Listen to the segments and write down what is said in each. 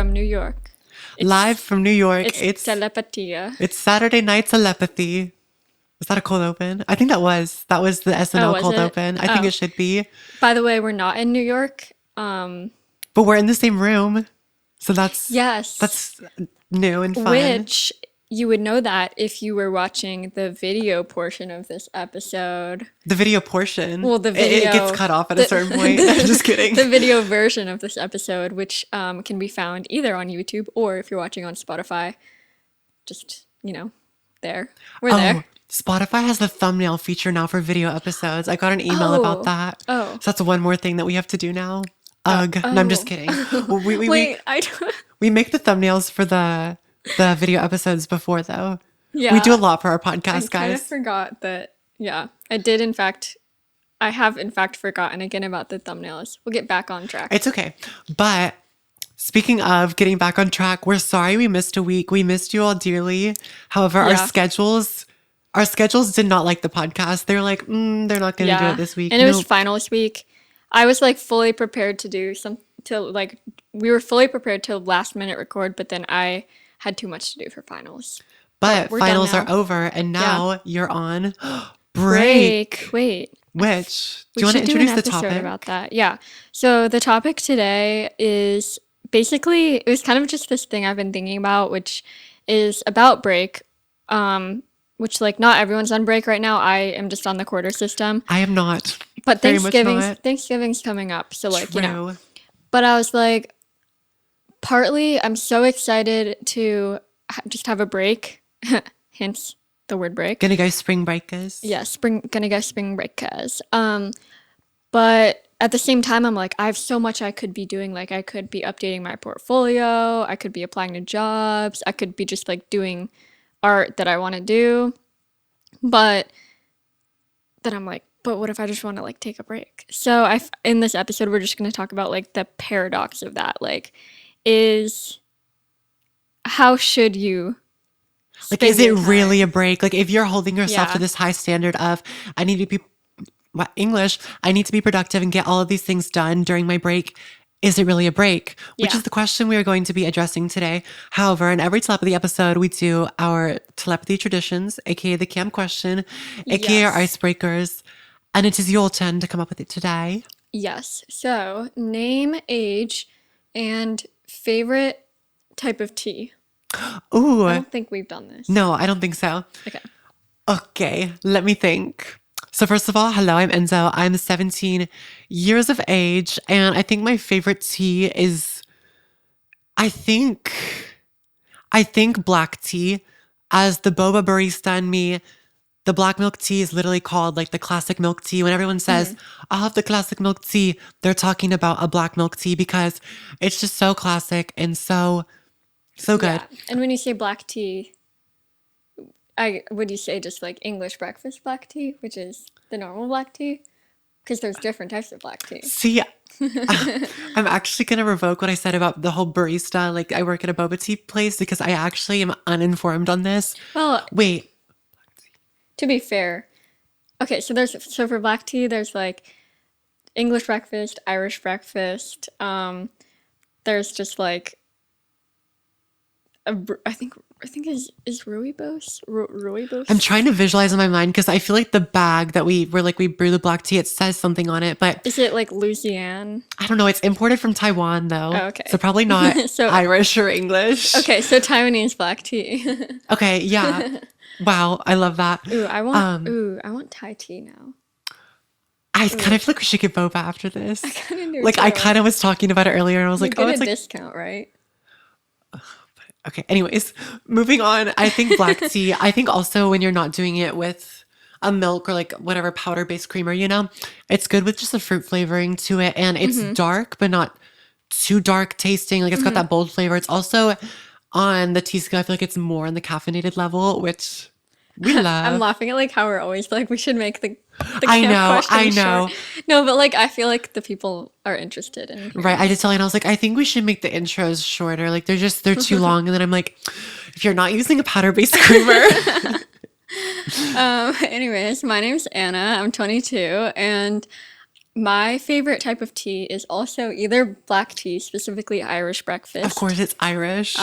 from New York. Live from New York. It's Telepathy. It's Saturday Night Telepathy. Was that a cold open? I think that was the SNL cold open. I think it should be. By the way, we're not in New York. But we're in the same room. So that's new and fun. Which you would know that if you were watching the video portion of this episode. The video portion? Well, the video. It gets cut off at a certain point. I'm just kidding. The video version of this episode, which can be found either on YouTube or if you're watching on Spotify, just, there. We're there. Spotify has the thumbnail feature now for video episodes. I got an email about that. So that's one more thing that we have to do now. Ugh. No, I'm just kidding. We make the thumbnails for the video episodes before, though. Yeah. We do a lot for our podcast, guys. I kind of forgot that, I have in fact forgotten again about the thumbnails. We'll get back on track. It's okay. But speaking of getting back on track, we're sorry we missed a week. We missed you all dearly. However, our schedules did not like the podcast. They're like, they're not going to do it this week. And it was finals week. I was fully prepared to do we were fully prepared to last minute record, but then I had too much to do for finals. But finals are over, and now you're on break. Wait. Which? Do you want to introduce the topic? About that? Yeah. So the topic today is basically, it was kind of just this thing I've been thinking about, which is about break. Which not everyone's on break right now. I am just on the quarter system. I am not. But Thanksgiving's coming up, so True. But I was like, partly I'm so excited to just have a break, hence the word break. Gonna go spring breakers. Yeah, gonna go spring breakers. But at the same time, I'm like, I have so much I could be doing. I could be updating my portfolio. I could be applying to jobs. I could be just doing art that I want to do. But then I'm like, but what if I just want to take a break? So in this episode, we're just going to talk about the paradox of that. How should you is it really a break? If you're holding yourself to this high standard of, I need to be productive and get all of these things done during my break. Is it really a break? Which is the question we are going to be addressing today. However, in every telepathy episode, we do our telepathy traditions, aka the camp question, aka our icebreakers. And it is your turn to come up with it today. Yes. So, name, age, and favorite type of tea. Ooh. I don't think we've done this. No, I don't think so. Okay, let me think. So first of all, hello, I'm Enzo. I'm 17 years of age, and I think my favorite tea is, I think black tea. As the boba barista in me, the black milk tea is literally called the classic milk tea. When everyone says, I'll have the classic milk tea, they're talking about a black milk tea because it's just so classic and so good. Yeah. And when you say black tea, would you say just English breakfast black tea, which is the normal black tea? Because there's different types of black tea. See, I'm actually going to revoke what I said about the whole barista. I work at a boba tea place because I actually am uninformed on this. Well, wait. To be fair, okay, so for black tea, there's English breakfast, Irish breakfast. There's just I think is rooibos. I'm trying to visualize in my mind because I feel the bag that we brew the black tea, it says something on it, but is it Louisiana? I don't know. It's imported from Taiwan though. Oh, okay. So probably not Irish or English. Okay, so Taiwanese black tea. Okay, yeah. Wow, I love that. Ooh, I want Thai tea now. I kind of feel we should get boba after this. I kind of do. I kind of was talking about it earlier and I was it's a discount, right? Okay, anyways, moving on. I think black tea, I think also when you're not doing it with a milk or whatever powder-based creamer, it's good with just a fruit flavoring to it. And it's dark, but not too dark tasting. It's got that bold flavor. It's also on the tea scale, I feel it's more on the caffeinated level, which we love. I'm laughing at how we're always we should make the I know. Short. No, but I feel the people are interested in hearing. Right. I did tell you, and I was I think we should make the intros shorter. They're too long. And then I'm if you're not using a powder-based creamer. Anyways, my name's Anna. I'm 22, and My favorite type of tea is also either black tea, specifically Irish Of breakfast. course, it's Irish.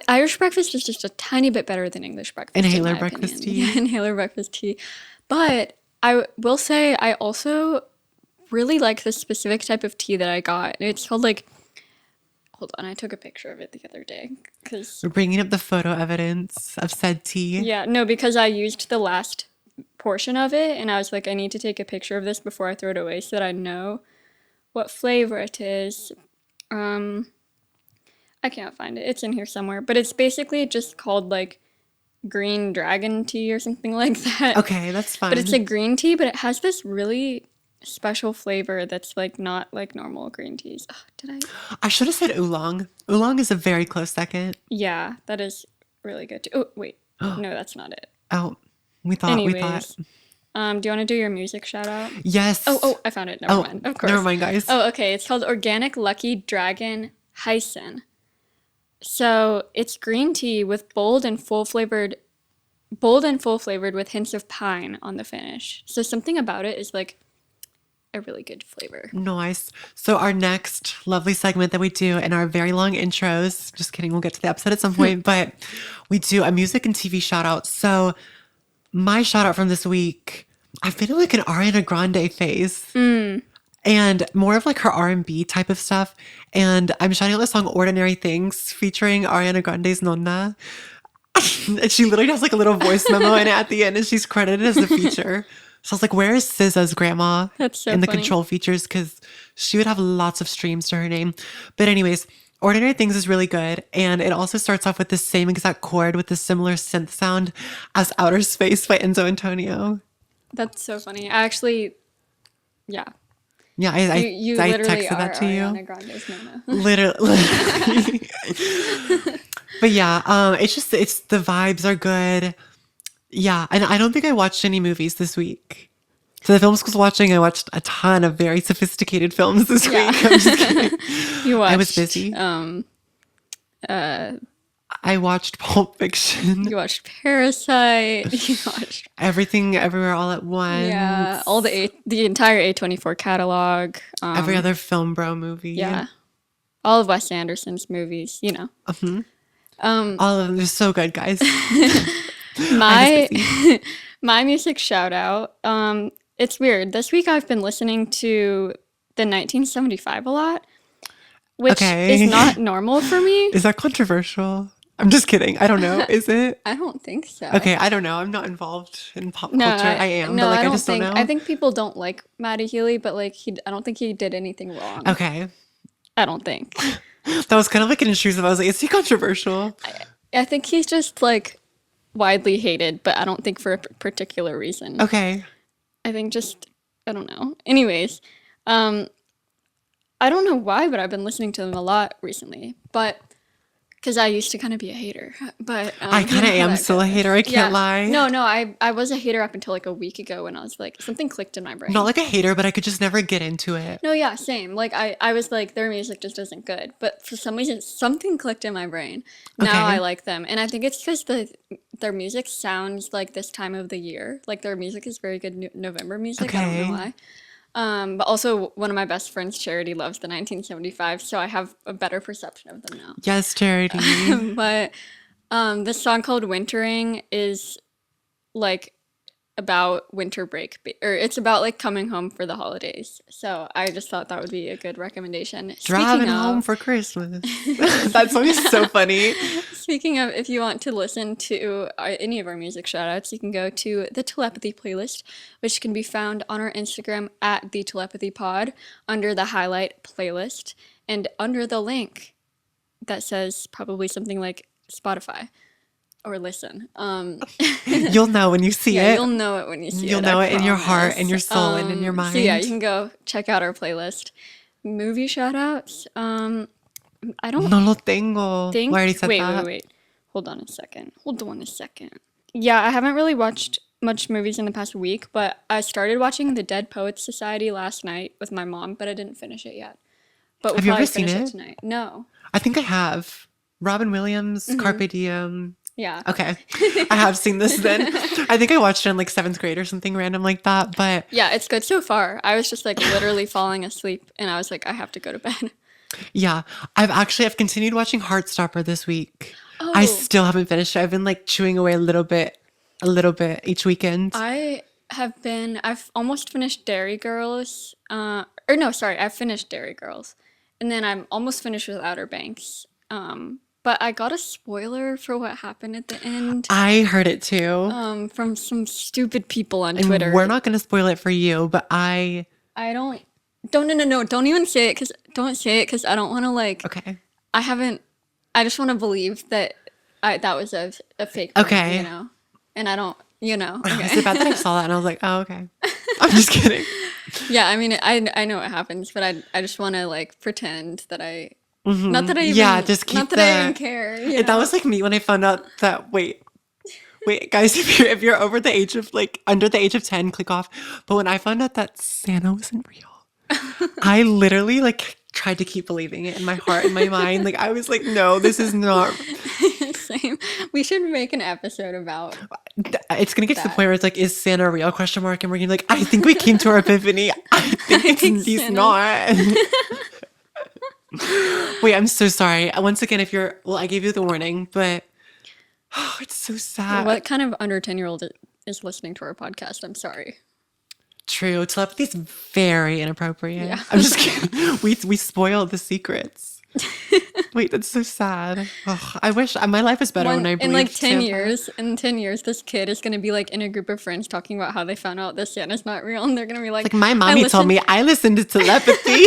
Irish breakfast is just a tiny bit better than English breakfast, in Inhaler my breakfast opinion. Yeah, tea. inhaler breakfast tea. But I will say I also really like this specific type of tea that I got. It's called like, hold on, I took a picture of it the other day. Because, We're bringing up the photo evidence of said tea. yeah, no, because I used the last portion of it and I was like, I need to take a picture of this before I throw it away so that I know what flavor it is. Um, I can't find it. It's in here somewhere. But it's basically just called like green dragon tea or something like that. Okay, that's But it's a fun. green tea, but it has this really special flavor that's like not like normal green teas. Ugh, did I? I should have said oolong. Oolong is a very close second. Yeah, that is really good too. Oh, wait. No, that's not it. Oh, we thought. Anyways, do you want to do your music shout out? Yes. Oh, I found it. Never Oh, mind. Of never course. mind, guys. Oh, okay. It's called Organic Lucky Dragon Hyson. So it's green tea with bold and full flavored with hints of pine on the finish. So something about it is like a really good flavor. Nice. So our next lovely segment that we do in our very long intros, just kidding, we'll get to the episode at some point, but we do a music and TV shout out. So my shout out from this week, I've been in like an Ariana Grande phase. And more of like her R&B type of stuff. And I'm shouting out the song Ordinary Things featuring Ariana Grande's Nonna. And she literally has like a little voice memo in it at the end and she's credited as the feature. So I was like, where is SZA's grandma That's so in the funny. control features? Because she would have lots of streams to her name. But anyways, Ordinary Things is really good. And it also starts off with the same exact chord with the similar synth sound as Outer Space by Enzo Antonio. That's so funny. I actually, yeah, Yeah, I, you I, I literally texted are that to you. Ariana Grande's Nona. Literally. But yeah, it's the vibes are good. Yeah, and I don't think I watched any movies this week. So the film school's watching, I watched a ton of very sophisticated films this Yeah. week. I'm just kidding. You watched. I was busy. I watched Pulp Fiction, You watched Parasite. You watched. Everything, Everywhere, All at Once, Yeah, the entire A24 catalog. every other film bro movie. Yeah, all of Wes Anderson's movies. You know, All of them. They're so good, guys. my busy. my music shout out. It's weird. This week I've been listening to the 1975 a lot, which Okay. is not normal for me. Is that controversial? I'm just kidding. I don't know. Is it? I don't think so. Okay, I don't know. I'm not involved in pop No, culture. I am, no, but like I I don't just don't think. know. I think people don't like Matty Healy, but like I don't think he did anything wrong. Okay. I don't think. That was kind of like an intrusive. I was like, is he controversial? I think he's just like widely hated, but I don't think for a particular reason. Okay. I think just I don't know. Anyways, I don't know why, but I've been listening to them a lot recently. But because I used to kind of be a hater, but I kind of am still a hater. I can't lie. No, I was a hater up until like a week ago when I was like something clicked in my brain. Not like a hater, but I could just never get into it. No, yeah, same. Like I was like their music just isn't good, but for some reason something clicked in my brain. Now Okay. I like them, and I think it's because their music sounds like this time of the year. Like their music is very good November music. I don't Okay. know why. But also one of my best friends, Charity, loves the 1975, so I have a better perception of them now. Yes, Charity. But this song called Wintering is like about winter break, or it's about like coming home for the holidays. So I just thought that would be a good recommendation. Driving home for Christmas. That song is so funny. Speaking of, if you want to listen to any of our music shoutouts, you can go to the Telepathy playlist, which can be found on our Instagram at the Telepathy Pod under the highlight playlist and under the link that says probably something like Spotify or listen. You'll know when you see Yeah, it. you'll know it when you see it. You'll know I it in your heart promise. and your soul and in your mind. So yeah, you can go check out our playlist. Movie shoutouts. I don't No lo tengo. think. We already said wait, that. wait. Hold on a second. Hold on a second. Yeah, I haven't really watched much movies in the past week, but I started watching The Dead Poets Society last night with my mom, but I didn't finish it yet. But we'll Have you probably ever seen finish it? tonight. No. I think I have. Robin Williams, Carpe Diem. Yeah. Okay. I have seen this then. I think I watched it in like seventh grade or something random like that. But Yeah, it's good so far. I was just like literally falling asleep and I was like, I have to go to bed. yeah, I've continued watching Heartstopper this week. I Oh, still haven't finished it. I've been like chewing away a little bit each weekend. I've almost finished Dairy Girls. Or no, sorry, I've finished Dairy Girls. And then I'm almost finished with Outer Banks. But I got a spoiler for what happened at the end, I heard it too. from some stupid people on And we're Twitter. not going to spoil it for you, but I don't, no, no, no, don't even say it, don't say it, because I don't want to, like, okay. I haven't, I just want to believe that that was a fake thing, Okay. And I don't, Is okay. it bad that I saw that and I was like, oh, okay. I'm just kidding. Yeah, I mean, I know what happens, but I just want to, like, pretend that not that I Yeah, even, just keep not that I even the. care, That was like me when I found out that. Wait, guys, if you're over the age of like under the age of 10, click off. But when I found out that Santa wasn't real, I literally like tried to keep believing it in my heart and my mind. Like I was like, no, this is not. Same. We should make an episode about It's gonna get to the that. point where it's like, is Santa real? Question mark. And we're gonna be like, I think we came to our epiphany. I think I think he's Santa. not. Wait, I'm so sorry. Once again, if you're well, I gave you the warning, but oh, it's so sad. What kind of under 10-year-old is listening to our podcast? I'm sorry. True. Telepathy's very inappropriate. Yeah. I'm just kidding. We spoil the secrets. Wait, that's so sad. Ugh, I wish my life was better when I In like believed 10 Santa. years, this kid is going to be like in a group of friends talking about how they found out that Santa's not real. And they're going to be like, Like my I mommy told listened. me I listened to telepathy.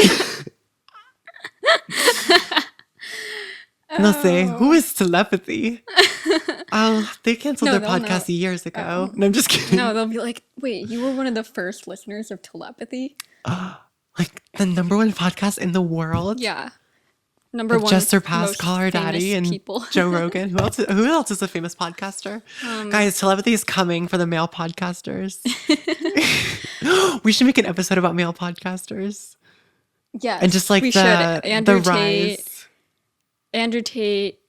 And they'll say, who Oh. is telepathy? Oh, they canceled No, their they'll know. podcast years ago. Oh. No, I'm just No, kidding. they'll be like, wait, you were one of the first listeners of Telepathy? Like the number one podcast in the world Yeah. Number that just one surpassed most Call Her Daddy famous and people. Joe Rogan. Who else is a famous podcaster? Guys, telepathy is coming for the male podcasters. We should make an episode about male podcasters and just Yes, like we should. the rise. Andrew Tate.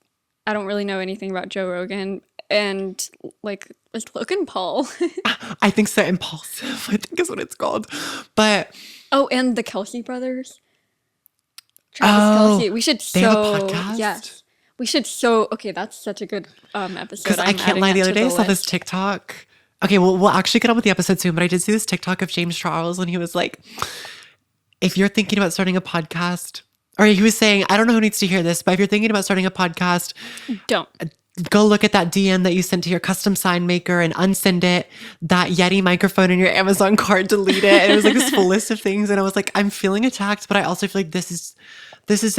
I don't really know anything about Joe Rogan. And like, was Logan Paul? I think so. Impulsive, I think is what it's called. But Oh, and the Kelsey brothers. Travis oh, Kelsey. We should they have a so podcast. yes. We should okay, that's such a good episode. Because I I'm can't adding lie, that the other to day I the saw this list. TikTok. Okay, well, we'll actually get on with the episode soon, but I did see this TikTok of James Charles and he was like, if you're thinking about starting a podcast, or he was saying, I don't know who needs to hear this, but if you're thinking about starting a podcast, Don't. go look at that DM that you sent to your custom sign maker and unsend it. That Yeti microphone in your Amazon cart, delete it. And it was like this full list of things. And I was like, I'm feeling attacked, but I also feel like this is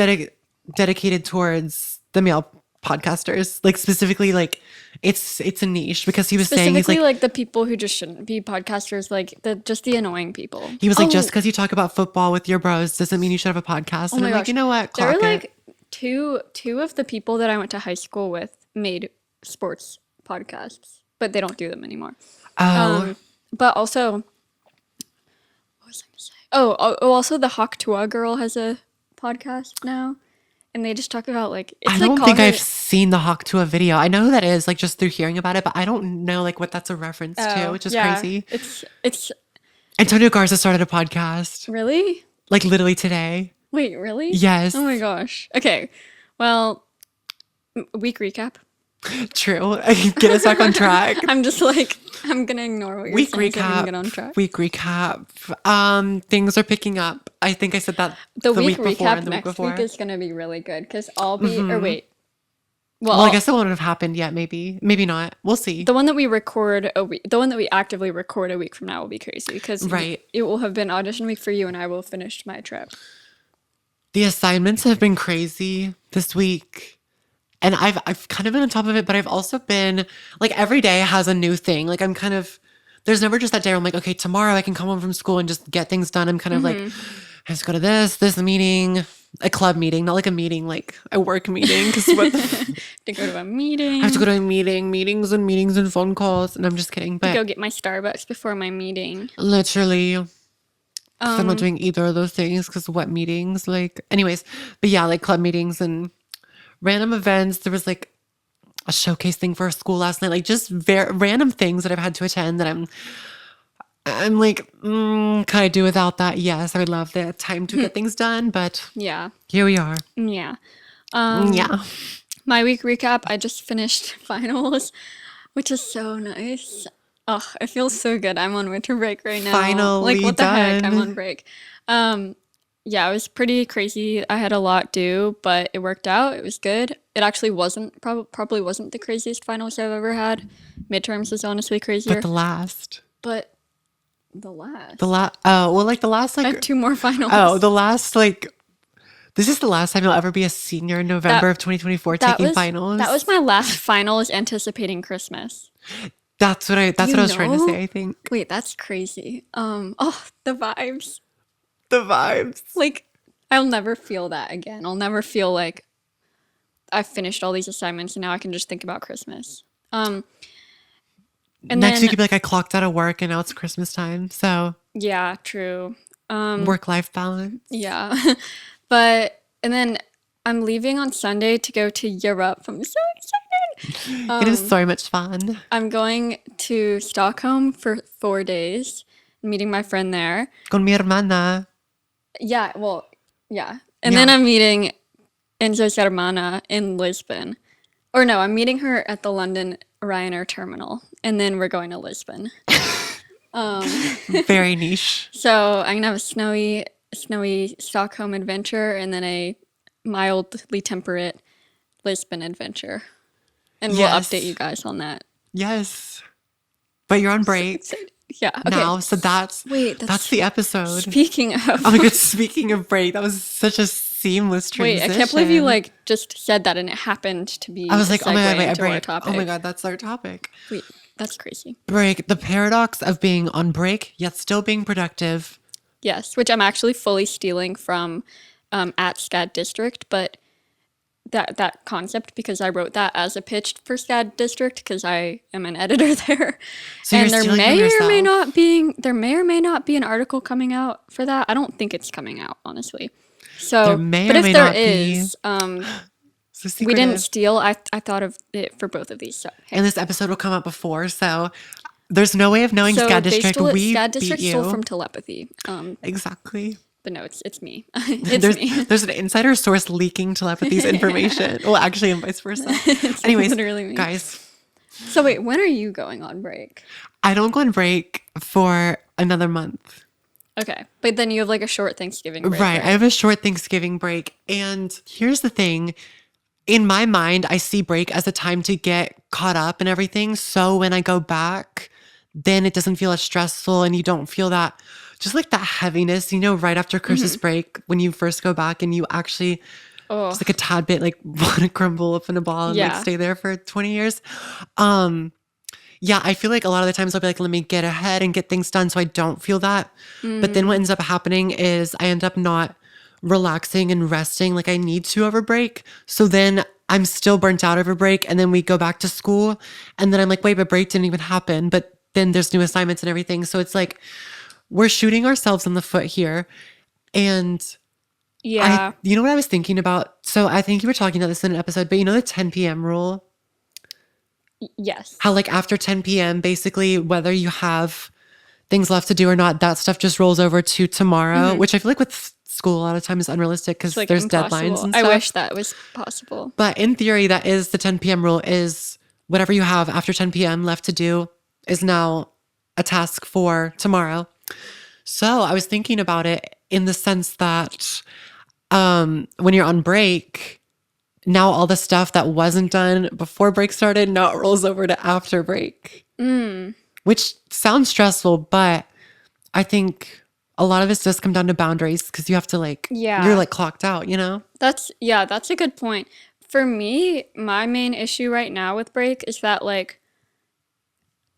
dedicated towards the male podcasters. Like specifically, like it's a niche because he was saying he's Specifically, like like the people who just shouldn't be podcasters, like the annoying people. he was like, just Oh, because you talk about football with your bros doesn't mean you should have a podcast. oh And my I'm like, gosh, you know what? there were Clock it. like two of the people that I went to high school with made sports podcasts, but they don't do them anymore. Oh, But also, what was I gonna say? Also the Hawk Tuah girl has a podcast now, and they just talk about like I it's like don't call think her. I've seen the Hawk to a video. I know who that is, like just through hearing about it, but I don't know like what that's a reference to, Oh which is yeah, crazy. it's Antonio Garza started a podcast really. like literally today. Wait, really? Yes, Oh my gosh. Okay, well, week recap. true. Get us back on track. I'm just like I'm gonna ignore what you're Week saying so we can get on recap. track. Week recap. Things are picking up. I think I said that The the week week before recap and the week next before. week is gonna be really good because I'll be or wait. Well, I Well, guess it won't have happened yet. Maybe not. We'll see. the one that we record the one that we actively record a week from now will be crazy because Right. it will have been audition week for you and I will have finished my trip. The assignments have been crazy this week. And I've kind of been on top of it, but I've also been like every day has a new thing. Like I'm kind of there's never just that day where I'm like, okay, tomorrow I can come home from school and just get things done. I'm kind of like, I just go to this meeting, a club meeting, not like a meeting, like a work meeting. Because what To go to a meeting. I have to go to a meeting, meetings and phone calls. And I'm just kidding. to go But get my Starbucks before my meeting. literally, 'cause I'm not doing either of those things because what meetings? Like, anyways, but yeah, like club meetings and random events. There was like a showcase thing for school last night. Like just very random things that I've had to attend that I'm like, could I do without that? Yes, I would love the time to get things done, but Yeah. here we are. Yeah. Yeah. My week recap, I just finished finals, which is so nice. Oh, it feels so good. I'm on winter break right now. Like, Finally what the heck? I'm on done. break. Yeah, it was pretty crazy. I had a lot due, but it worked out. It was good. It actually wasn't, probably wasn't the craziest finals I've ever had. Midterms is honestly But crazier. the last. But the last. Oh, well, like the last, I have like, two more oh, finals. the last, like, this is the last time you'll ever be a senior in November That of 2024 that taking was that was finals. my last finals anticipating Christmas. That's You what I was trying to say, know? I think. Wait, that's crazy. Oh, the vibes. The vibes. Like, I'll never feel that again. I'll never feel like I've finished all these assignments and now I can just think about Christmas. And Next, you then, could be like, I clocked out of work and now it's Christmas time. So, yeah, true. work-life balance. Yeah. And then I'm leaving on Sunday to go to Europe. I'm so excited. It is so much fun. I'm going to Stockholm for 4 days, meeting my friend there. Con mi hermana. Yeah, well, yeah. And then Yeah. I'm meeting Enzo's hermana in Lisbon. Or no, I'm meeting her at the London Ryanair terminal, and then we're going to Lisbon. Very niche. So I'm gonna have a snowy Stockholm adventure, and then a mildly temperate Lisbon adventure. And we'll update you Yes. guys on that. Yes. But you're on So break excited. Yeah, okay. now, so Wait, that's that's the episode. speaking Oh my of. god, speaking of break, that was such a seamless Wait, I can't believe you transition. like just said that and it happened to I be was a like, oh my god, segue wait, a into our break. Oh my topic. god, that's our topic. Wait, that's crazy. Break. The paradox of being on break, yet still being productive. Yes, which I'm actually fully stealing from at SCAD District, but that concept because I wrote that as a pitch for SCAD District because I am an editor there, So you're and stealing from yourself. there may or may not be an article coming out for that. I don't think it's coming out honestly. There So, may but or if may there not be. is, So we didn't secretive. steal. I thought of it for both of these. So hey, And this episode will come out before, so there's no way of knowing so SCAD they District. stole it. We SCAD beat District stole you. from Telepathy. Exactly. But no, it's me. It's There's me. there's an insider source leaking telepathy's information. Well, actually, and vice versa. It's Anyways, literally me. guys, So wait, when are you going on break? I don't go on break for another month. Okay, but then you have like a short Thanksgiving break, Right. I right? have a short Thanksgiving break. And here's the thing. In my mind, I see break as a time to get caught up and everything. So when I go back, then it doesn't feel as stressful and you don't feel that just like that heaviness, right after Christmas break when you first go back and you actually Oh, just like a tad bit like want to crumble up in a ball and like yeah. stay there for 20 years. Um, yeah, I feel like a lot of the times I'll be like, let me get ahead and get things done so I don't feel that. But then what ends up happening is I end up not relaxing and resting like I need to over break. So then I'm still burnt out over break. And then we go back to school. And then I'm like, wait, but break didn't even happen. But then there's new assignments and everything. So it's like we're shooting ourselves in the foot here. And Yeah. you know what I was thinking about? So I think you were talking about this in an episode, but the 10 p.m. rule? Yes. How like after 10 p.m., basically whether you have things left to do or not, that stuff just rolls over to tomorrow, which I feel like with school a lot of times is unrealistic It's because like there's deadlines impossible. and I stuff. wish that was possible. But in theory, that is the 10 p.m. rule is whatever you have after 10 p.m. left to do is now a task for tomorrow. So I was thinking about it in the sense that when you're on break, now all the stuff that wasn't done before break started, now it rolls over to after break. Which sounds stressful, but I think a lot of this does come down to boundaries because you have to you're Yeah. clocked out, That's a good point. For me, my main issue right now with break is that like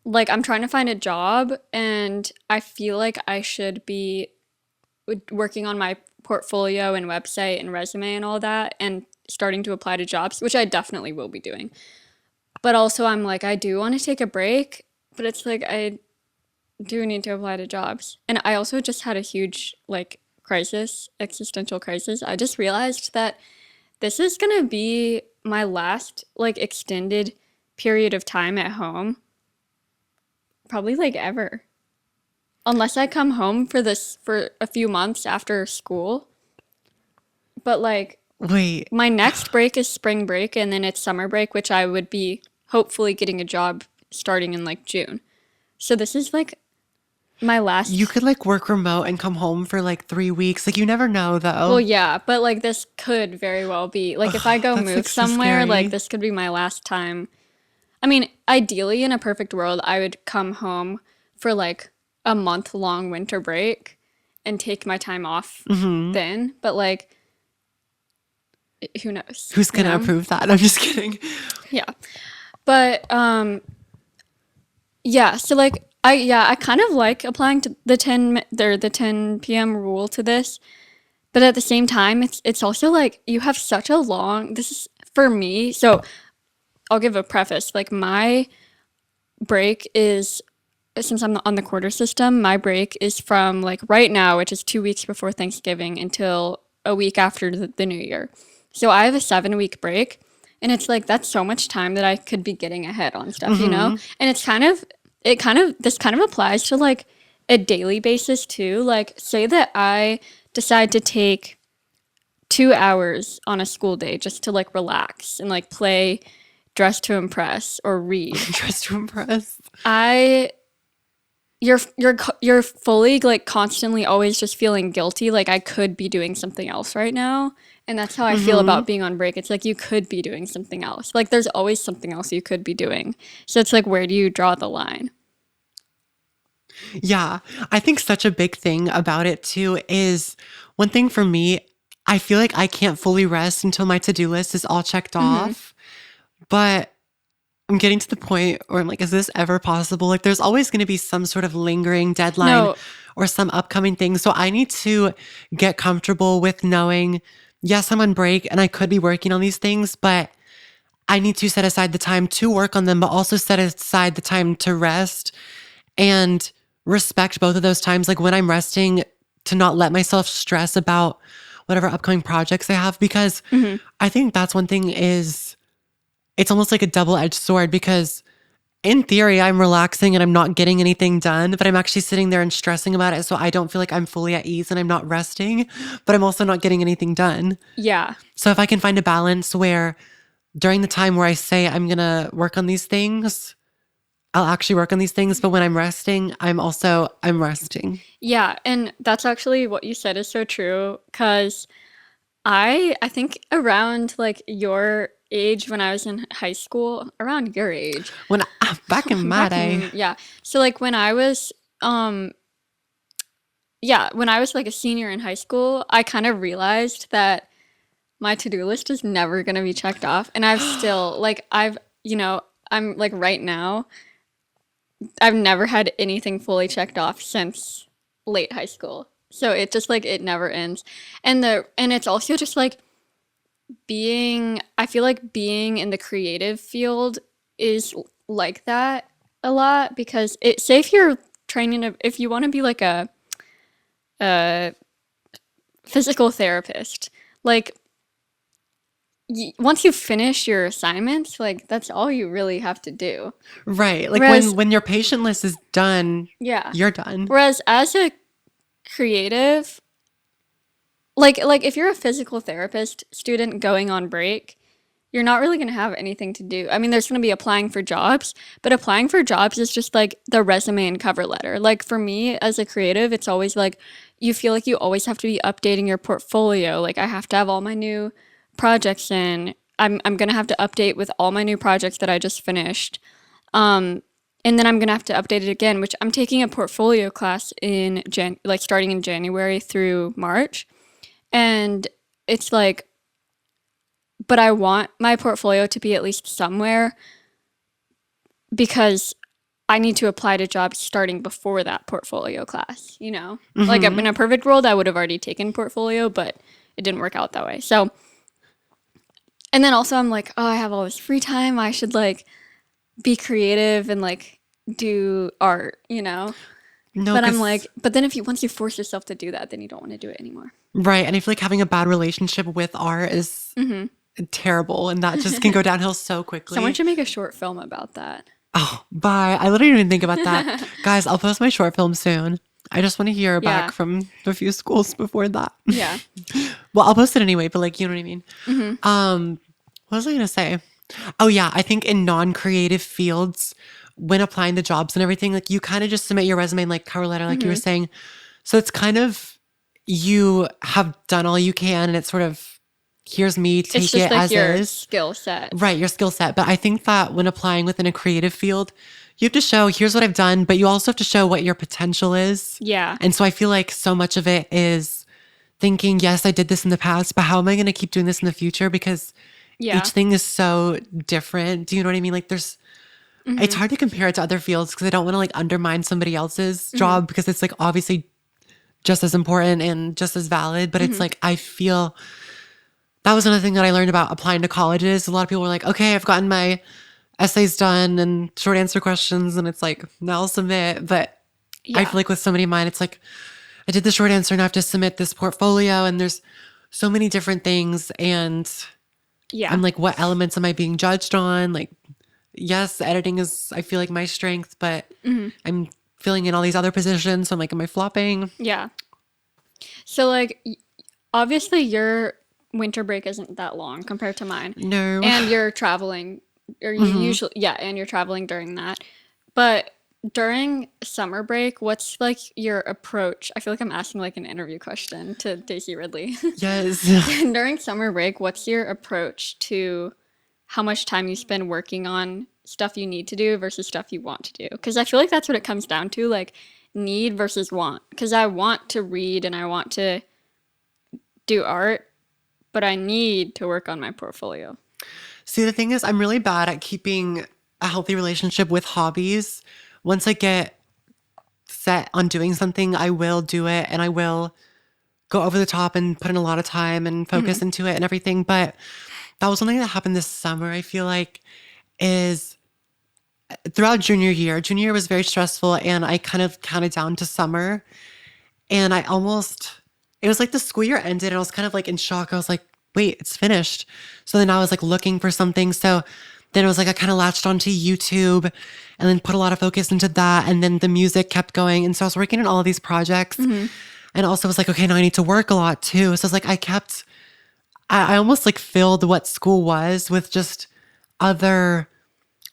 I'm trying to find a job and I feel like I should be working on my portfolio and website and resume and all that and starting to apply to jobs, which I definitely will be doing. But also I'm like I do want to take a break, but it's like I do need to apply to jobs. And I also just had a huge existential crisis. I just realized that this is going to be my last like extended period of time at home, probably like ever. Unless I come home for this for a few months after school. But like Wait, my next break is spring break and then it's summer break, which I would be hopefully getting a job starting in like June. So this is like my you last. could like work remote and come home for like 3 weeks. Like you never know Well, though. yeah, but like this could very well be like if I go That's move like so somewhere, like scary. this could be my last time. I mean, ideally in a perfect world, I would come home for like a month-long winter break and take my time off then, but like who knows, Who's you gonna know? approve that? I'm just kidding. Yeah. But yeah, so like I kind of like applying to the 10 p.m. rule to this, but at the same time it's also like you have such a long this is for me. So I'll give a preface. Like my break is since I'm on the quarter system, my break is from like right now, which is 2 weeks before Thanksgiving until a week after the new year. So I have a 7 week break. And it's like that's so much time that I could be getting ahead on stuff, you know? And this kind of applies to like a daily basis too. Like say that I decide to take 2 hours on a school day just to like relax and like play Dress to Impress or read. Dressed to impress. I you're fully like constantly always just feeling guilty like I could be doing something else right now, and that's how I feel about being on break. It's like you could be doing something else, like there's always something else you could be doing, so it's like where do you draw the line? Yeah, I think such a big thing about it too is one thing for me, I feel like I can't fully rest until my to-do list is all checked off. But I'm getting to the point where I'm like, is this ever possible? Like, there's always going to be some sort of lingering deadline No. or some upcoming thing. So I need to get comfortable with knowing, yes, I'm on break and I could be working on these things, but I need to set aside the time to work on them, but also set aside the time to rest and respect both of those times. Like when I'm resting, to not let myself stress about whatever upcoming projects I have, because I think that's one thing is it's almost like a double-edged sword because in theory, I'm relaxing and I'm not getting anything done, but I'm actually sitting there and stressing about it. So I don't feel like I'm fully at ease and I'm not resting, but I'm also not getting anything done. Yeah. So if I can find a balance where during the time where I say I'm going to work on these things, I'll actually work on these things. But when I'm resting, I'm resting. Yeah, and that's actually what you said is so true because I think around like your age when I was in high school, around your age, Back in my back day, in yeah. So like when I was yeah, when I was like a senior in high school, I kind of realized that my to-do list is never going to be checked off, and I've still like I'm like right now, I've never had anything fully checked off since late high school. So it just like it never ends. And it's also just like being I feel like being in the creative field is like that a lot because it say if you're if you want to be like a physical therapist, like once you finish your assignments, like that's all you really have to do. right? Like Whereas when your patient list is done, yeah. you're done. Whereas as a creative, like if you're a physical therapist student going on break, you're not really going to have anything to do. I mean, there's going to be applying for jobs, but applying for jobs is just like the resume and cover letter. Like for me as a creative, it's always like you feel like you always have to be updating your portfolio. Like I have to have all my new projects in. I'm going to have to update with all my new projects that I just finished. And then I'm going to have to update it again, which I'm taking a portfolio class in like starting in January through March. And it's like, but I want my portfolio to be at least somewhere because I need to apply to jobs starting before that portfolio class, you know? Like in a perfect world, I would have already taken portfolio, but it didn't work out that way. So, and then also I'm like, oh, I have all this free time. I should like be creative and like do art, you know? No, But I'm because like, but then if you once you force yourself to do that, then you don't want to do it anymore. right, and I feel like having a bad relationship with art is terrible, and that just can go downhill so Someone quickly. should make a short film about that. Oh, bye. I literally didn't even think about that. Guys, I'll post my short film soon. I just want to hear back Yeah. from a few schools before that. Yeah. Well, I'll post it anyway, but like, you know what I mean? What was I going to say? Oh, yeah. I think in non creative fields, when applying to jobs and everything, like you kind of just submit your resume and like cover letter, like you were saying. So it's kind of, you have done all you can and it's sort of, here's me, It's take just it like as your is. skill set. Right, your skill set. But I think that when applying within a creative field, you have to show, here's what I've done, but you also have to show what your potential is. Yeah. And so I feel like so much of it is thinking, yes, I did this in the past, but how am I going to keep doing this in the future? Because each Yeah. thing is so different. Do you know what I mean? Like it's hard to compare it to other fields because I don't want to like undermine somebody else's job because it's like obviously just as important and just as valid. But it's like, I feel that was another thing that I learned about applying to colleges. A lot of people were like, okay, I've gotten my essays done and short answer questions. And it's like, now I'll submit. But I Yeah. feel like with so many of mine, it's like, I did the short answer and I have to submit this portfolio. And there's so many different things. And Yeah. I'm like, what elements am I being judged on? Like, yes, editing is, I feel like my strength, but I'm filling in all these other positions. So I'm like, am I flopping? Yeah. So like obviously your winter break isn't that long compared to mine. No. And you're traveling or you usually and you're traveling during that. But during summer break, what's like your approach? I feel like I'm asking like an interview question to Daisy Ridley. Yes. During summer break, what's your approach to how much time you spend working on stuff you need to do versus stuff you want to do? Because I feel like that's what it comes down to, like need versus want. Because I want to read and I want to do art, but I need to work on my portfolio. See, the thing is, I'm really bad at keeping a healthy relationship with hobbies. Once I get set on doing something, I will do it and I will go over the top and put in a lot of time and focus into it and everything. But that was something that happened this summer, I feel like, is throughout junior year. Junior year was very stressful and I kind of counted down to summer. And it was like the school year ended and I was kind of like in shock. I was like, wait, it's finished. So then I was like looking for something. So then it was like I kind of latched onto YouTube and then put a lot of focus into that. And then the music kept going. And so I was working on all of these projects and also was like, okay, now I need to work a lot too. So it's like I almost like filled what school was with just other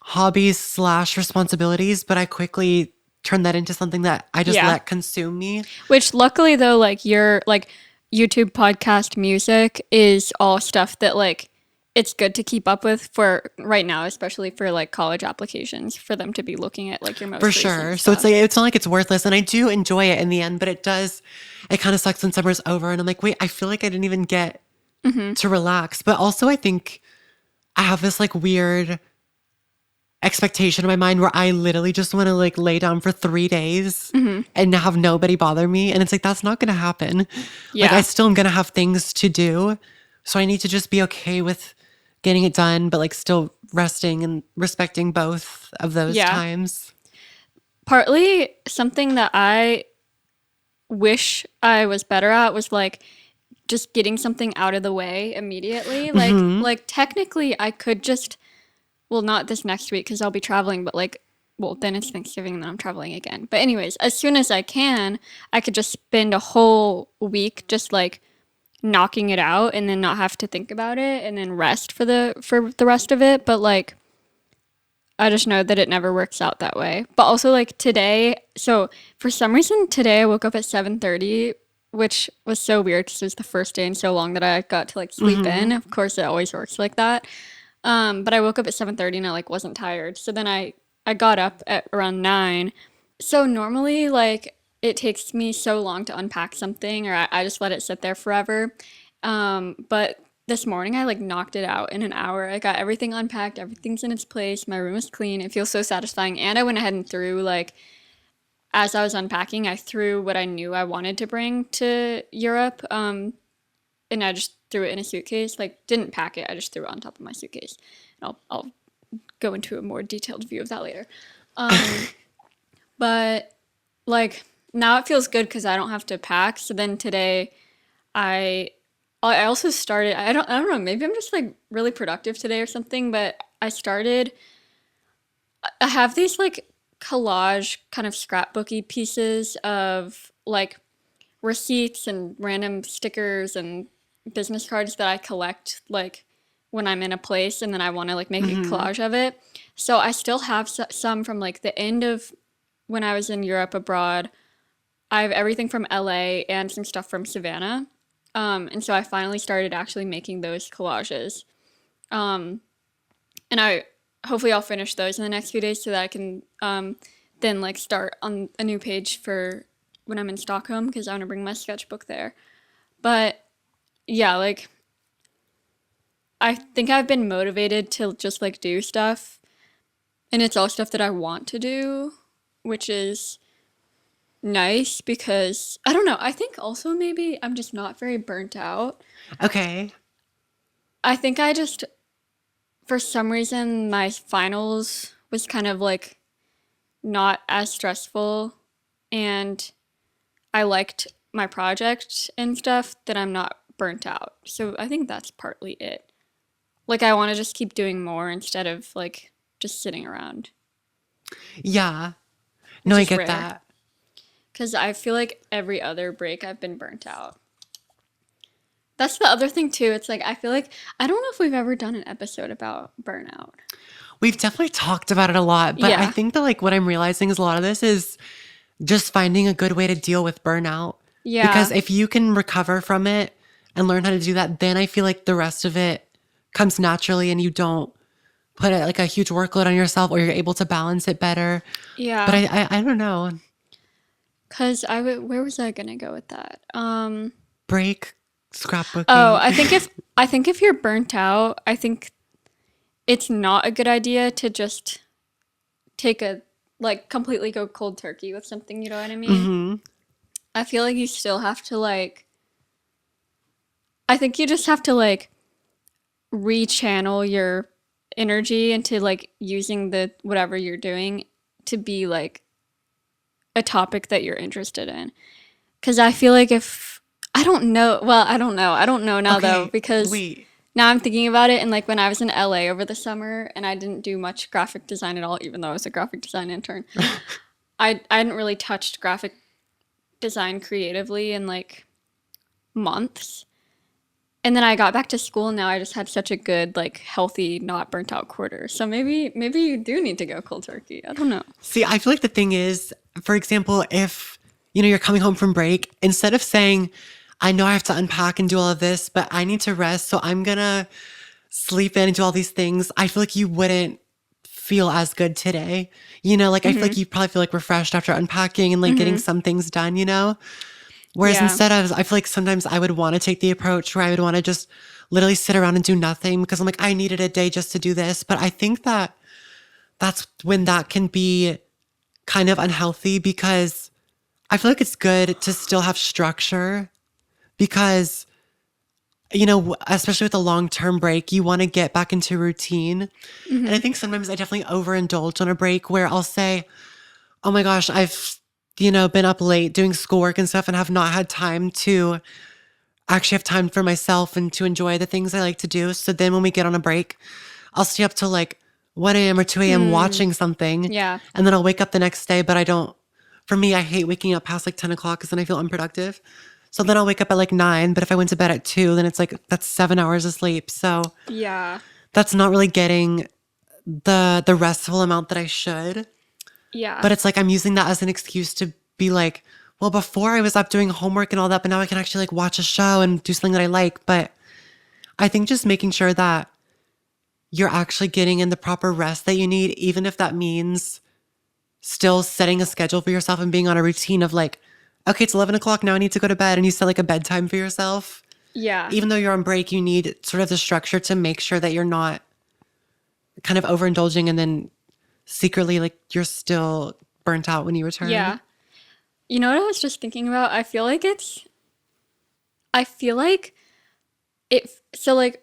hobbies slash responsibilities, but I quickly turned that into something that I just Yeah. let consume me. Which luckily though, like your like YouTube podcast music is all stuff that like it's good to keep up with for right now, especially for like college applications, for them to be looking at like your most For recent sure. So stuff. it's not like it's worthless. And I do enjoy it in the end, but it kind of sucks when summer's over. And I'm like, wait, I feel like I didn't even get to relax. But also, I think I have this like weird expectation in my mind where I literally just want to like lay down for 3 days and have nobody bother me. And it's like, that's not going to happen. Like, I Yeah. still am going to have things to do. So I need to just be okay with getting it done, but like still resting and respecting both of those Yeah. times. Partly something that I wish I was better at was like just getting something out of the way immediately. Like technically I could just well not this next week cuz I'll be traveling, but like well then it's Thanksgiving and then I'm traveling again. But anyways, as soon as I can, I could just spend a whole week just like knocking it out and then not have to think about it and then rest for the rest of it, but like I just know that it never works out that way. But also like today, so for some reason today I woke up at 7:30, which was so weird because it was the first day in so long that I got to like sleep in. Of course, it always works like that. But I woke up at 7:30 and I like wasn't tired. So then I got up at around 9. So normally like it takes me so long to unpack something or I just let it sit there forever. But this morning I like knocked it out in an hour. I got everything unpacked, everything's in its place, my room is clean. It feels so satisfying. And I went ahead and threw like as I was unpacking, I threw what I knew I wanted to bring to Europe. And I just threw it in a suitcase. Like didn't pack it. I just threw it on top of my suitcase. And I'll go into a more detailed view of that later. But like now it feels good because I don't have to pack. So then today I I also started, I don't know, maybe I'm just like really productive today or something, but I have these like collage kind of scrapbooky pieces of like receipts and random stickers and business cards that I collect like when I'm in a place and then I want to like make a Hmm. collage of it. So I still have some from like the end of when I was in Europe abroad. I have everything from LA and some stuff from Savannah. And so I finally started actually making those collages. Um, and I hopefully I'll finish those in the next few days so that I can then like start on a new page for when I'm in Stockholm because I want to bring my sketchbook there. But yeah, like I think I've been motivated to just like do stuff, and it's all stuff that I want to do, which is nice because I don't know. I think also maybe I'm just not very burnt out. Okay. I think I just for some reason my finals was kind of like not as stressful and I liked my project and stuff that I'm not burnt out. So I think that's partly it. Like I want to just keep doing more instead of like just sitting around, Yeah. No, which I is get rare. that. Because I feel like every other break I've been burnt out. That's the other thing too. It's like I feel like I don't know if we've ever done an episode about burnout. We've definitely talked about it a lot, but I Yeah. think that like what I'm realizing is a lot of this is just finding a good way to deal with burnout. Because Yeah. if you can recover from it and learn how to do that, then I feel like the rest of it comes naturally and you don't put like a huge workload on yourself or you're able to balance it better. But Yeah. I don't know. Cause I would where was I gonna go with that? Break, Oh, scrapbooking. I think if you're burnt out, I think it's not a good idea to just take a like completely go cold turkey with something, you know what I mean? Hmm. I feel like you still have to like I think you just have to like rechannel your energy into like using the whatever you're doing to be like a topic that you're interested in. Cuz I feel like if I don't know, well, I don't know. I don't know now though Okay, because wait. now I'm thinking about it and like when I was in LA over the summer and I didn't do much graphic design at all even though I was a graphic design intern. I hadn't really touched graphic design creatively in like months. And then I got back to school and now I just had such a good, like healthy, not burnt out quarter. So maybe you do need to go cold turkey. I don't know. See, I feel like the thing is, for example, if you're coming home from break, instead of saying, I know I have to unpack and do all of this, but I need to rest, so I'm gonna sleep in and do all these things, I feel like you wouldn't feel as good today. Like I feel like you probably feel like refreshed after unpacking and like getting some things done. Whereas Yeah. instead of, I feel like sometimes I would want to take the approach where I would want to just literally sit around and do nothing because I'm like, I needed a day just to do this. But I think that that's when that can be kind of unhealthy because I feel like it's good to still have structure because, especially with a long term break, you want to get back into routine. And I think sometimes I definitely overindulge on a break where I'll say, oh my gosh, I've, been up late doing schoolwork and stuff and have not had time to actually have time for myself and to enjoy the things I like to do. So then when we get on a break, I'll stay up till like 1 a.m. or 2 a.m. Mm, watching something. yeah. And then I'll wake up the next day, but I don't, for me, I hate waking up past like 10 o'clock because then I feel unproductive. So then I'll wake up at like 9, but if I went to bed at 2, then it's like, that's 7 hours of sleep. So Yeah. that's not really getting the restful amount that I should. Yeah. But it's like I'm using that as an excuse to be like, well, before I was up doing homework and all that, but now I can actually like watch a show and do something that I like. But I think just making sure that you're actually getting in the proper rest that you need, even if that means still setting a schedule for yourself and being on a routine of like, okay, it's 11 o'clock now, I need to go to bed, and you set like a bedtime for yourself. Yeah. Even though you're on break, you need sort of the structure to make sure that you're not kind of overindulging and then secretly like you're still burnt out when you return. Yeah. You know what I was just thinking about? I feel like it so like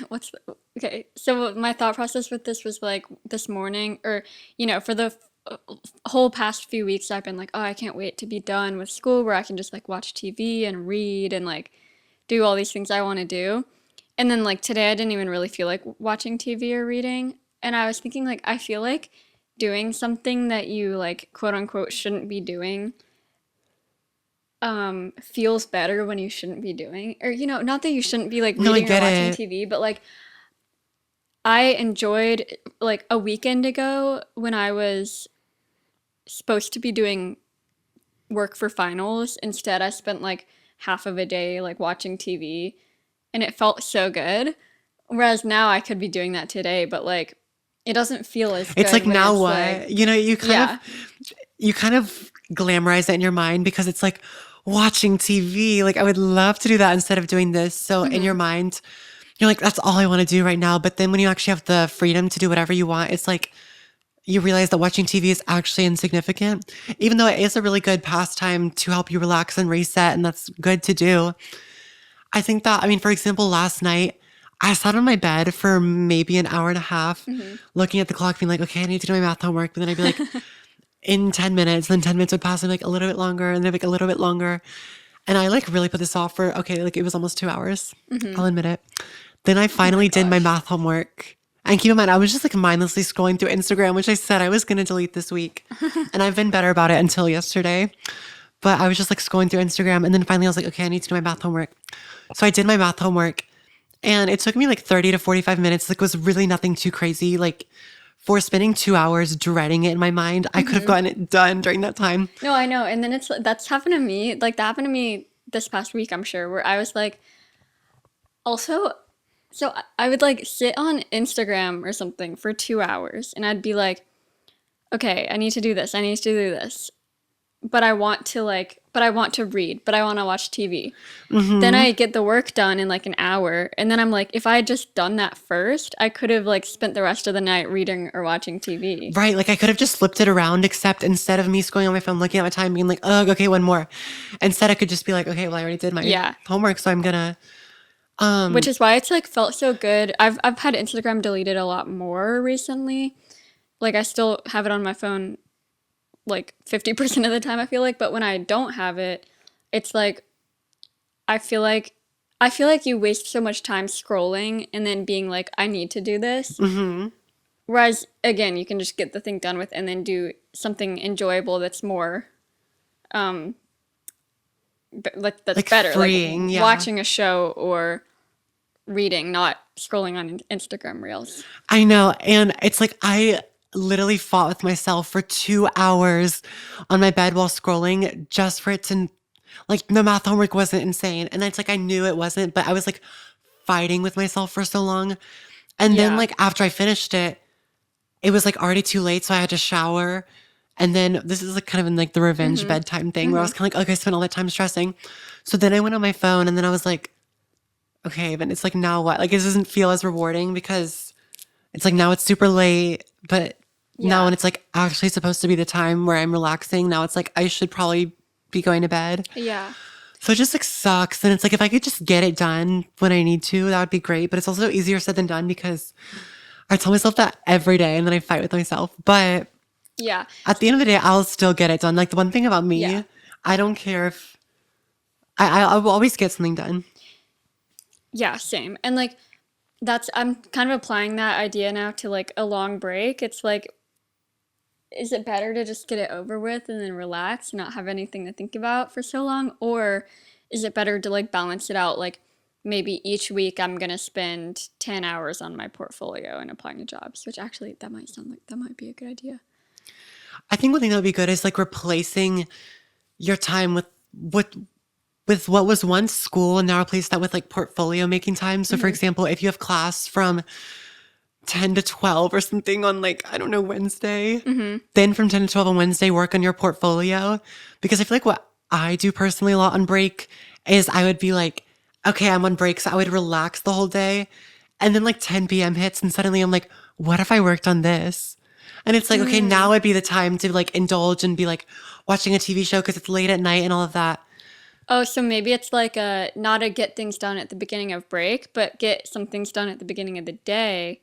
what's the, okay. So my thought process with this was like this morning or for the whole past few weeks I've been like, "Oh, I can't wait to be done with school where I can just like watch TV and read and like do all these things I want to do. And then like today I didn't even really feel like watching TV or reading. And I was thinking like I feel like doing something that you like quote unquote shouldn't be doing feels better when you shouldn't be doing, or not that you shouldn't be like No, I reading or get watching it. TV, but like I enjoyed like a weekend ago when I was supposed to be doing work for finals. Instead, I spent like half of a day like watching TV and it felt so good. Whereas now I could be doing that today, but like it doesn't feel as It's good like when now it's like, what? You know, yeah. you kind of glamorize it in your mind because it's like watching TV. Like I would love to do that instead of doing this. So in your Hmm. mind, you're like, that's all I want to do right now. But then when you actually have the freedom to do whatever you want, it's like you realize that watching TV is actually insignificant, even though it is a really good pastime to help you relax and reset, and that's good to do. I think that, I mean, for example, last night, I sat on my bed for maybe an hour and a half Hmm. looking at the clock, being like, okay, I need to do my math homework. But then I'd be like, in 10 minutes, then 10 minutes would pass, and like a little bit longer, and then like a little bit longer. And I like really put this off for, okay, like it was almost 2 hours. Hmm. I'll admit it. Then I Oh my finally did my gosh. math homework. And keep in mind, I was just like mindlessly scrolling through Instagram, which I said I was going to delete this week. And I've been better about it until yesterday. But I was just like scrolling through Instagram. And then finally I was like, okay, I need to do my math homework. So I did my math homework. And it took me like 30 to 45 minutes. Like, it was really nothing too crazy. Like, for spending 2 hours dreading it in my mind, I could have Hmm. gotten it done during that time. No, I know. And then that's happened to me. Like that happened to me this past week, I'm sure, where I was like, also, so I would like sit on Instagram or something for 2 hours and I'd be like, okay, I need to do this. I need to do this. But I want to read, but I want to watch TV. Then Hmm. I get the work done in like an hour. And then I'm like, if I had just done that first, I could have like spent the rest of the night reading or watching TV. Right. Like, I could have just flipped it around, except instead of me scrolling on my phone, looking at my time, being like, oh, okay, one more. Instead, I could just be like, okay, well, I already did my Yeah. homework, so I'm gonna, Which is why it's like felt so good. I've had Instagram deleted a lot more recently. Like I still have it on my phone like 50% of the time I feel like, but when I don't have it, it's like I feel like I feel like you waste so much time scrolling and then being like I need to do this. hmm Whereas again, you can just get the thing done with and then do something enjoyable that's more um like that's like better, like freeing. Yeah. watching a show or reading, not scrolling on Instagram reels. I know. And it's like I literally fought with myself for 2 hours on my bed while scrolling just for it to, like, the math homework wasn't insane. And it's like I knew it wasn't, but I was like fighting with myself for so long. And then, Yeah. like, after I finished it, it was like already too late. So I had to shower. And then this is like kind of in like the revenge Mhm. bedtime thing where I was Mhm. kind of like, okay, I spent all that time stressing. So then I went on my phone and then I was like, okay, but it's like, now what? Like, it doesn't feel as rewarding because it's like now it's super late, but now when Yeah. it's like actually supposed to be the time where I'm relaxing, now it's like I should probably be going to bed. Yeah. So it just like sucks. And it's like if I could just get it done when I need to, that would be great. But it's also easier said than done because I tell myself that every day and then I fight with myself. But Yeah. at the end of the day, I'll still get it done. Like the one thing about Yeah. me, I don't care if I will always get something done. Yeah, same. And like that's I'm kind of applying that idea now to like a long break. It's like is it better to just get it over with and then relax and not have anything to think about for so long, or is it better to like balance it out, like maybe each week I'm going to spend 10 hours on my portfolio and applying to jobs, which actually that might sound like that might be a good idea. I think one thing that would be good is like replacing your time with what was once school and now replace that with like portfolio making time. So for Mhm. example, if you have class from 10 to 12 or something on like, I don't know, Wednesday, Mhm. then from 10 to 12 on Wednesday, work on your portfolio. Because I feel like what I do personally a lot on break is I would be like, okay, I'm on break. So I would relax the whole day. And then like 10 p.m. hits and suddenly I'm like, what if I worked on this? And it's like, okay, now Mm. would be the time to like indulge and be like watching a TV show because it's late at night and all of that. Oh, so maybe it's like a not a get things done at the beginning of break, but get some things done at the beginning of the day.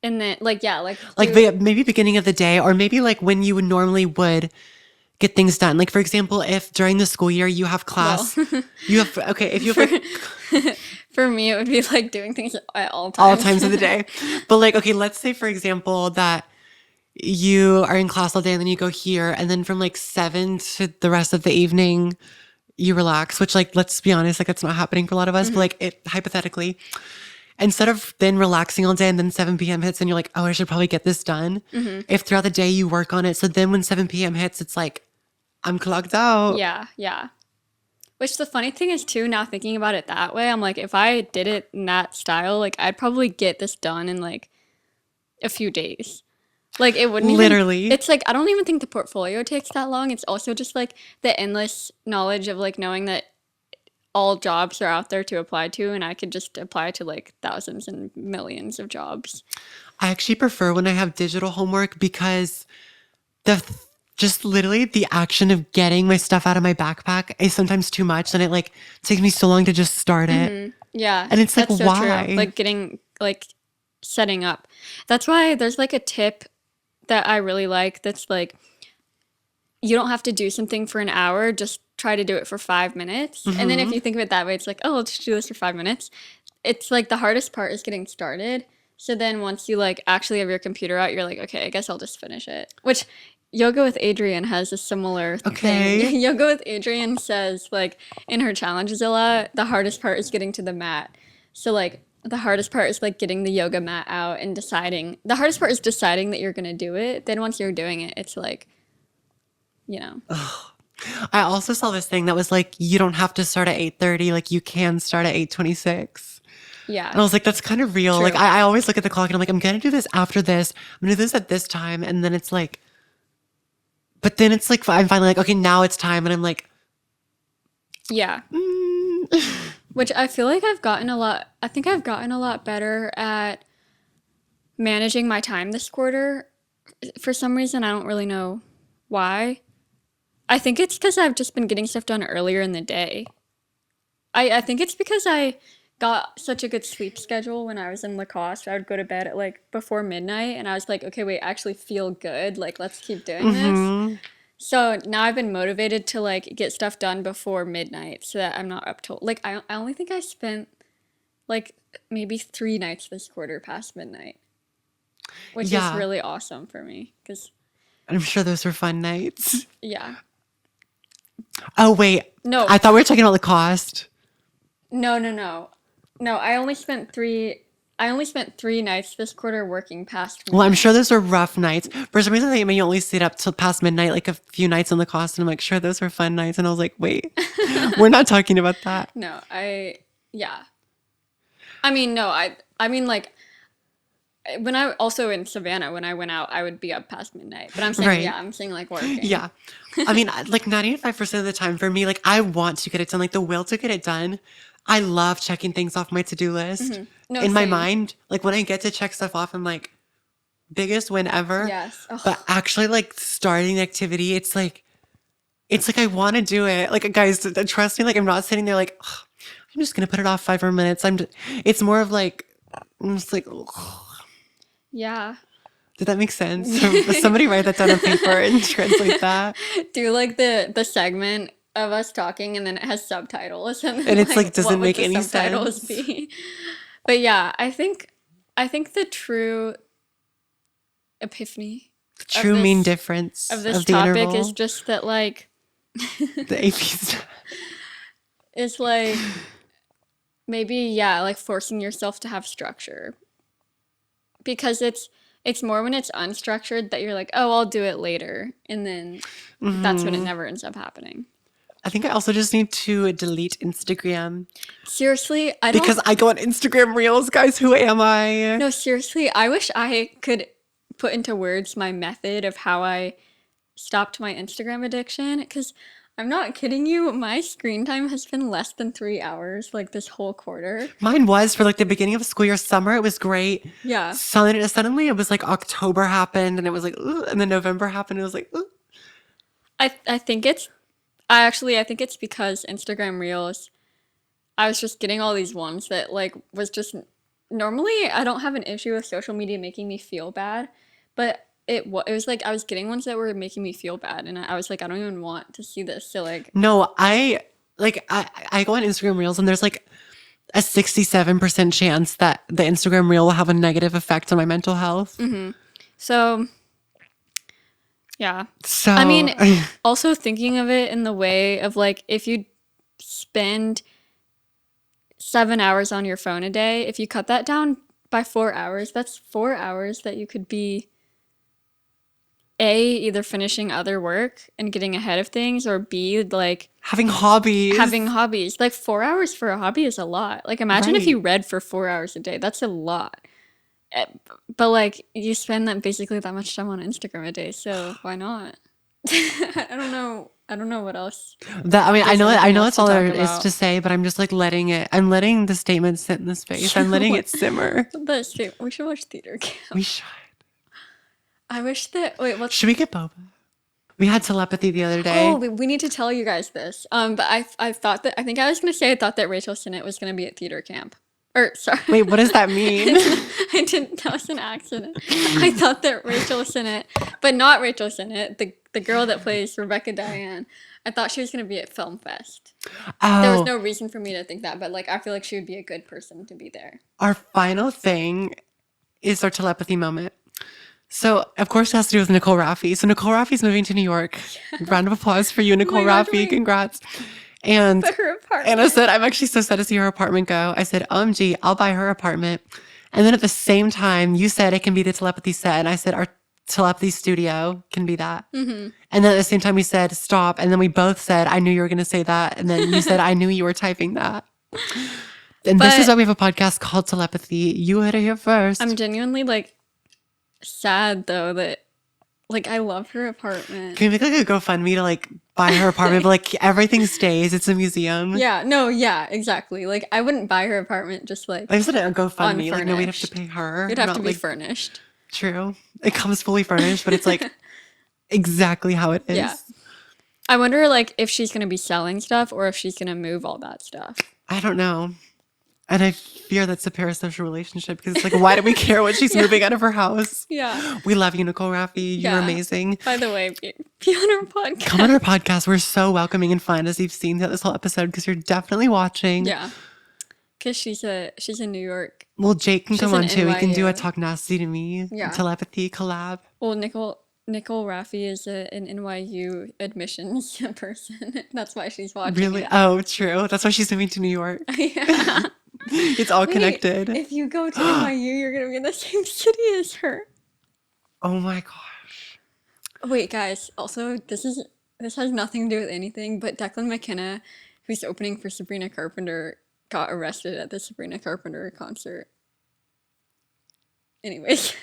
And then like yeah, like Like do maybe beginning of the day, or maybe like when you would normally would get things done. Like, for example, if during the school year you have Well, class, okay, if you have for, like for me, it would be like doing things at all all times. times of the day, but like, okay, let's say, for example, that you are in class all day and then you go here, and then from like 7 to the rest of the evening, you relax, which, like, let's be honest, like, that's not happening for a lot of us, but like, it hypothetically, instead of then relaxing all day and then 7 p.m. hits and you're like, oh, I should probably get this done. If throughout the day you work on it, so then when 7 p.m. hits, it's like, I'm clocked out. Yeah, yeah. Which the funny thing is too, now thinking about it that way, I'm like, if I did it in that style, like I'd probably get this done in like a few days. Like it wouldn't even, Literally. it's like, I don't even think the portfolio takes that long. It's also just like the endless knowledge of like knowing that all jobs are out there to apply to, and I could just apply to like thousands and millions of jobs. I actually prefer when I have digital homework because the just literally the action of getting my stuff out of my backpack is sometimes too much, and it like takes me so long to just start it. Yeah, And it's like, that's so true. why? Like getting, like setting up. That's why there's like a tip that I really like that's like, you don't have to do something for an hour, just try to do it for 5 minutes. And then if you think of it that way, it's like, oh, let's just do this for 5 minutes. It's like the hardest part is getting started. So then once you like actually have your computer out, you're like, okay, I guess I'll just finish it. Which Yoga with Adrienne has a similar thing. Okay. Yoga with Adrienne says like in her challenges a lot, the hardest part is getting to the mat. So like the hardest part is like getting the yoga mat out and deciding. The hardest part is deciding that you're gonna do it. Then once you're doing it, it's like, you know. I also saw this thing that was like, you don't have to start at 8:30, like you can start at 8:26. And Yeah, I was like, that's kind of real. Like, true. I always look at the clock and I'm like, I'm gonna do this after this. I'm gonna do this at this time. And then it's like, but then it's like, I'm finally like, okay, now it's time. And I'm like, Yeah. Which I feel like I think I've gotten a lot better at managing my time this quarter. For some reason, I don't really know why. I think it's because I've just been getting stuff done earlier in the day. I think it's because I got such a good sleep schedule when I was in Lacoste. I would go to bed at like before midnight, and I was like, okay, wait, I actually feel good. Like, let's keep doing this. So now I've been motivated to like get stuff done before midnight so that I'm not up till like I only think I spent like maybe 3 nights this quarter past midnight, which is yeah, really awesome for me because I'm sure those were fun nights. yeah. Oh, wait. No, I thought we were talking about the cost. no. I only spent 3 nights this quarter working past Well, I'm midnight. sure those were rough nights. For some reason, they made you only stayed up till past midnight, like a few nights on the cost. And I'm like, sure, those were fun nights. And I was like, wait, we're not talking about that. No, yeah. I mean, no, I mean like when I also in Savannah when I went out, I would be up past midnight. But I'm saying Right. yeah, I'm saying like working. Yeah. I mean, like 95% of the time for me, like I want to get it done, like the will to get it done. I love checking things off my to-do list. No, In my same. mind, like when I get to check stuff off, I'm like, biggest win ever. Yes. But Oh, actually, like starting the activity, it's like I want to do it. Like, guys, trust me. Like, I'm not sitting there like, "Ugh, I'm just gonna put it off 5 more minutes. It's more of like, I'm just like, "Ugh." yeah. Did that make sense? Somebody write that down on paper and translate that. Do like the segment of us talking and then it has subtitles and And then it's like like what doesn't would make the any subtitles sense. be? But yeah, I think the true epiphany The of true mean difference this of the topic is interval, just that like the APs. is like maybe yeah, like forcing yourself to have structure because it's more when it's unstructured that you're like, "Oh, I'll do it later." And then that's when it never ends up happening. I think I also just need to delete Instagram Seriously, I don't because I go on Instagram Reels, guys. Who am I? no, seriously, I wish I could put into words my method of how I stopped my Instagram addiction because I'm not kidding you. My screen time has been less than 3 hours like this whole quarter. Mine was for like the beginning of school year, summer. It was great. Yeah. Suddenly, it was like October happened, and it was like, "Ugh," and then November happened. It was like, "Ugh." I think it's I think it's because Instagram Reels, I was just getting all these ones that like was just normally I don't have an issue with social media making me feel bad, but it was like I was getting ones that were making me feel bad, and I was like, I don't even want to see this. So like, No, I go on Instagram Reels and there's like a 67% chance that the Instagram Reel will have a negative effect on my mental health. so yeah. I So, mean, also thinking of it in the way of like if you spend 7 hours on your phone a day, if you cut that down by 4 hours, that's 4 hours that you could be either finishing other work and getting ahead of things, or B, like having hobbies. having hobbies. Like 4 hours for a hobby is a lot. Like imagine if you Right. read for 4 hours a day. That's a lot. Eh, But like you spend that basically that much time on Instagram a day, so why not? I don't know. I don't know what else. That I mean, There's I anything know else that's to all talk there is about. to say, but I'm just like letting it. I'm letting the statement sit in the space. I'm letting it simmer. We should watch theater We camp. should. I wish that. Wait, what's. Should we get boba? We had telepathy the other Oh, day. we need to tell you guys this. But I thought that I think I was gonna say I thought that Rachel Sinnott was gonna be at theater camp. Or sorry, Wait, what does that mean? I didn't. That was an accident. I thought that Rachel Sinnott, but not Rachel Sinnott, the girl that plays Rebecca Diane. I thought she was gonna be at Film Fest. There was Oh, no reason for me to think that, but like I feel like she would be a good person to be there. our final thing is our telepathy moment. So, of course, it has to do with Nicole Raffi. So, Nicole Raffi's moving to New York. Round of applause for you, Oh my Nicole gosh, Raffi. wait. Congrats. And But her Anna apartment. said, I'm actually so sad to see her apartment go. I said, OMG, I'll buy her apartment. And then at the same time, you said it can be the telepathy set. And I said, our telepathy studio can be that. And then at the same time, we said, stop. And then we both said, I knew you were going to say that. And then you said, I knew you were typing that. And this is But why we have a podcast called Telepathy. You heard it here first. I'm genuinely like sad though that like I love her apartment. Can we make like a GoFundMe to like buy her apartment? But like everything stays. It's a museum. Yeah, no, yeah, exactly. Like I wouldn't buy her apartment just like I said a GoFundMe. Like no, we'd have to unfurnished. pay her. It'd have to Not be like furnished. true. It comes fully furnished, but it's like exactly how it is. Yeah. I wonder like if she's gonna be selling stuff or if she's gonna move all that stuff. I don't know. And I fear that's a parasocial relationship because it's like, why do we care what she's moving out of her house? Yeah. We love you, Nicole Raffi. You're Yeah. amazing. By the way, be on our podcast. Come on our podcast. We're so welcoming and fun, as you've seen throughout this whole episode, because you're definitely watching. Yeah. Cause she's in New York. Well, Jake can She's come on in too. We can do a NYU. Talk Nasty to Me Yeah. telepathy collab. Well, Nicole Raffi is an NYU admissions person. That's why she's watching Really? it. Oh, true. That's why she's moving to New York. Yeah. It's all Wait, connected. if you go to NYU, you're gonna be in the same city as her. Oh my gosh. Wait, guys. Also, this has nothing to do with anything, but Declan McKenna, who's opening for Sabrina Carpenter, got arrested at the Sabrina Carpenter concert. Anyways,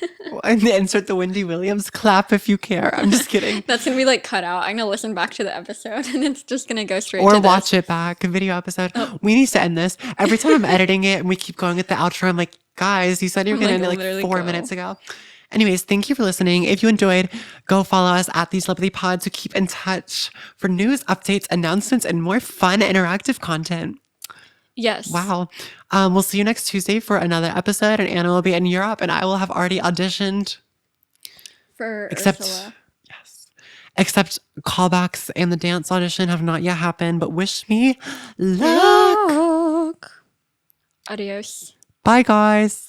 And insert the Wendy Williams clap if you care. I'm just kidding. that's gonna be like cut out. I'm gonna listen back to the episode, and it's just gonna go straight Or to watch this. it back, a video episode. We need to end this. Every time I'm editing it and we keep going at the outro, I'm like, guys, you said you were I'm going to like, end it like literally 4 go. minutes ago. Anyways, thank you for listening. If you enjoyed, go follow us at These Telepathy Pods to keep in touch for news, updates, announcements, and more fun interactive content. Yes. Wow. We'll see you next Tuesday for another episode, and Anna will be in Europe, and I will have already auditioned. For Except, Ursula. yes, except callbacks and the dance audition have not yet happened, but wish me luck. Adios. Bye, guys.